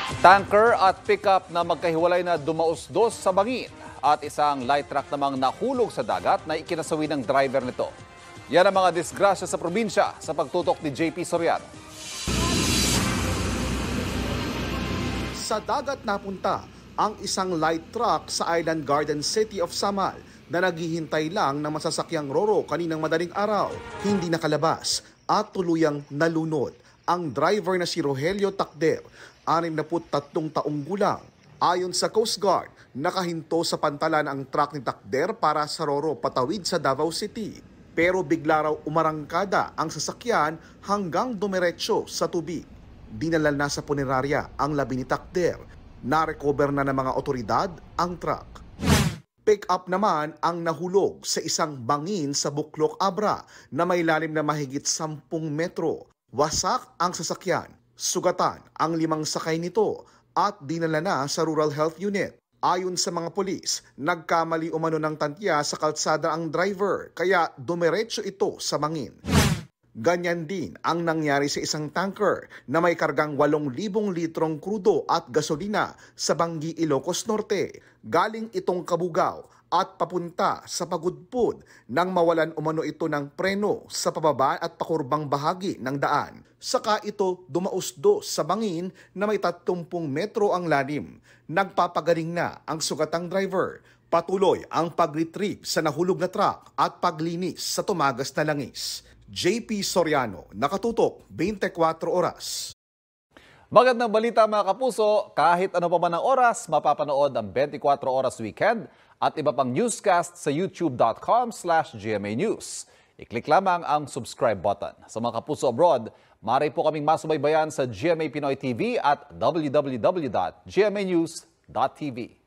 Tanker at pickup na magkahiwalay na dumausdos sa bangin at isang light truck namang nahulog sa dagat na ikinasawi ng driver nito. Yan ang mga disgrasya sa probinsya sa pagtutok ni JP Soriano. Sa dagat napunta ang isang light truck sa Island Garden City of Samal na naghihintay lang ng masasakyang Roro kaninang madaling araw. Hindi nakalabas at tuluyang nalunod ang driver na si Rogelio Tacder, 63 taong gulang. Ayon sa Coast Guard, nakahinto sa pantalan ang truck ni Tacder para sa Roro patawid sa Davao City. Pero bigla raw umarangkada ang sasakyan hanggang dumiretso sa tubig. Dinala na sa punerarya ang labi ni Tacder. Na-recover na ng mga otoridad ang truck. Pick-up naman ang nahulog sa isang bangin sa Buklok, Abra na may lalim na mahigit 10 metro. Wasak ang sasakyan. Sugatan ang 5 sakay nito at dinala na sa Rural Health Unit. Ayon sa mga pulis, nagkamali umano ng tantya sa kalsada ang driver kaya dumiretso ito sa bangin. Ganyan din ang nangyari sa isang tanker na may kargang 8,000 litrong krudo at gasolina sa Banggi, Ilocos Norte. Galing itong Kabugao at papunta sa Pagudpud nang mawalan umano ito ng preno sa pababa at pakurbang bahagi ng daan. Saka ito dumausdos sa bangin na may 30 metro ang lalim. Nagpapagaling na ang sugatang driver. Patuloy ang pag-retrieve sa nahulog na truck at paglinis sa tumagas na langis. JP Soriano, nakatutok 24 oras. Magandang balita mga kapuso, kahit ano pa man ang oras, mapapanood ang 24 oras weekend at iba pang newscast sa youtube.com/GMA News. I-click lamang ang subscribe button. Sa mga kapuso abroad, maaari po kaming masubaybayan sa GMA Pinoy TV at www.gmanews.tv.